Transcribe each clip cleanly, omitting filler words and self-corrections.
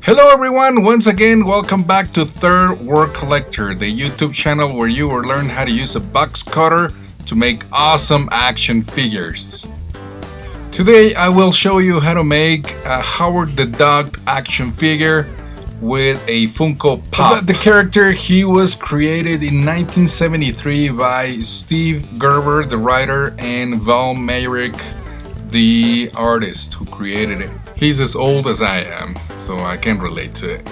Hello everyone, once again welcome back to Third World Collector, the YouTube channel where you will learn how to use a box cutter to make awesome action figures. Today I will show you how to make a Howard the Duck action figure with a Funko Pop. About the character, he was created in 1973 by Steve Gerber, the writer, and Val Mayrick, the artist who created it. He's as old as I am, so I can relate to it.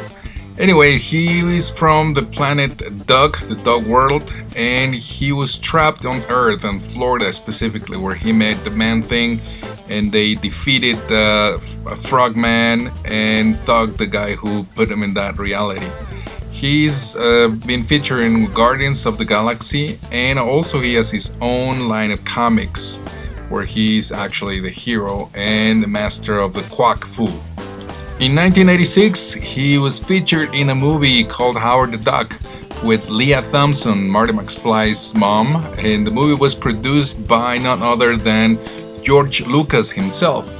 Anyway, he is from the planet Duck, the Duck world, and he was trapped on Earth, on Florida specifically, where he met the Man-Thing, and they defeated Frogman and Thug, the guy who put him in that reality. He's been featured in Guardians of the Galaxy, and also he has his own line of comics where he's actually the hero and the master of the Quack Fu. In 1986, he was featured in a movie called Howard the Duck with Leah Thompson, Marty McFly's mom, and the movie was produced by none other than George Lucas himself.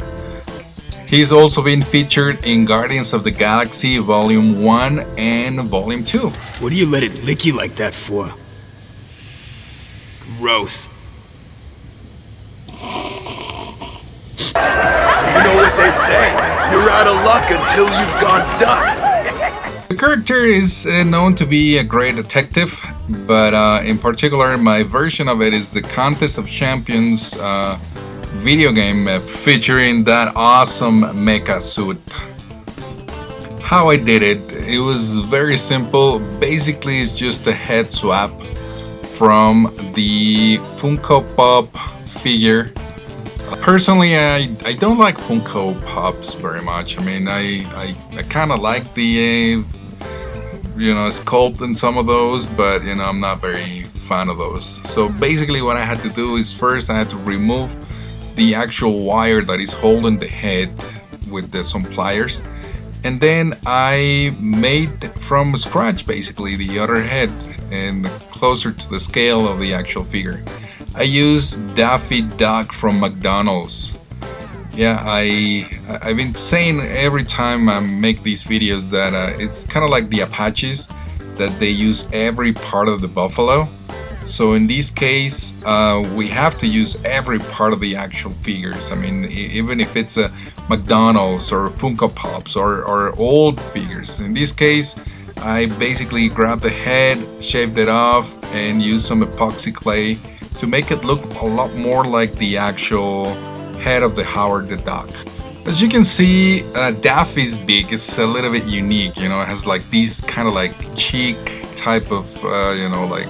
He's also been featured in Guardians of the Galaxy Volume 1 and Volume 2. What do you let it lick you like that for? Gross. You know what they say, you're out of luck until you've gone duck. The character is known to be a great detective, but in particular my version of it is the Contest of Champions video game featuring that awesome mecha suit. How I did it, it was very simple. Basically it's just a head swap from the Funko Pop figure. Personally, I don't like Funko Pops very much. I mean, I kind of like the sculpt in some of those, but I'm not very fan of those. So basically what I had to do is first I had to remove the actual wire that is holding the head with some pliers, and then I made from scratch basically the other head and closer to the scale of the actual figure. I use Daffy Duck from McDonald's. Yeah, I've been saying every time I make these videos that it's kind of like the Apaches, that they use every part of the buffalo. So in this case, we have to use every part of the actual figures. I mean, even if it's a McDonald's or Funko Pops or old figures. In this case, I basically grabbed the head, shaved it off, and used some epoxy clay to make it look a lot more like the actual head of the Howard the Duck. As you can see, Daffy's beak is a little bit unique. It has like these kind of like cheek type of like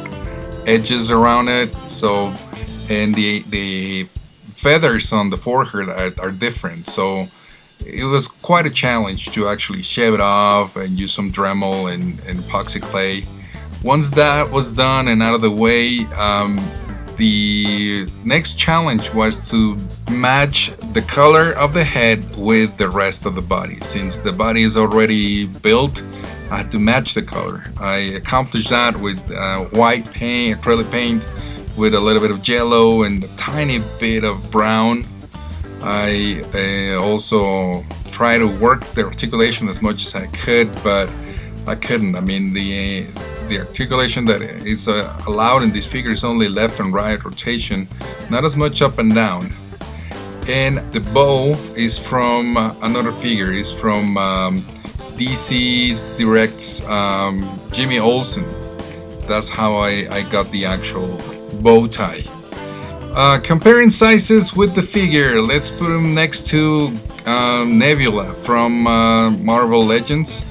edges around it. So, and the feathers on the forehead are different. So it was quite a challenge to actually shave it off and use some Dremel and epoxy clay. Once that was done and out of the way, the next challenge was to match the color of the head with the rest of the body. Since the body is already built, I had to match the color. I accomplished that with white paint, acrylic paint, with a little bit of jello and a tiny bit of brown. I also tried to work the articulation as much as I could, but I couldn't. I mean, the articulation that is allowed in this figure is only left and right rotation, not as much up and down. And the bow is from another figure. It's from DC's Direct's Jimmy Olsen. That's how I got the actual bow tie. Comparing sizes with the figure, let's put him next to Nebula from Marvel Legends.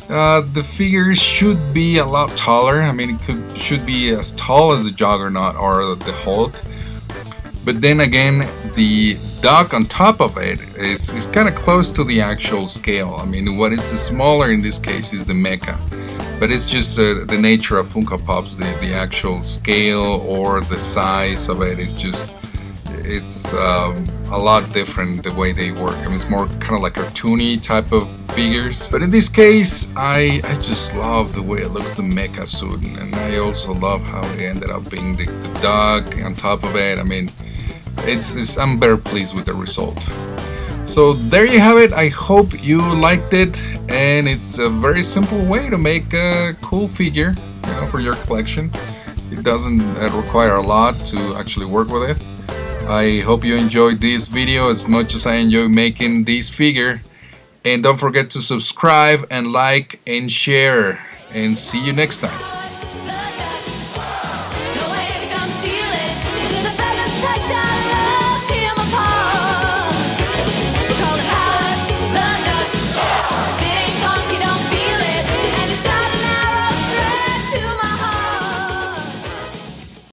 The figure should be a lot taller. I mean, it should be as tall as the Juggernaut or the Hulk. But then again, the Duck on top of it is kind of close to the actual scale. I mean, what is smaller in this case is the mecha. But it's just the nature of Funko Pops. The actual scale or the size of it is just, it's a lot different the way they work. I mean, it's more kind of like cartoony type of figures. But in this case, I just love the way it looks, the mecha suit. And I also love how it ended up being the dog on top of it. I mean, I'm very pleased with the result. So there you have it. I hope you liked it, and it's a very simple way to make a cool figure, for your collection. It doesn't require a lot to actually work with it. I hope you enjoyed this video as much as I enjoy making this figure. And don't forget to subscribe and like and share. And see you next time.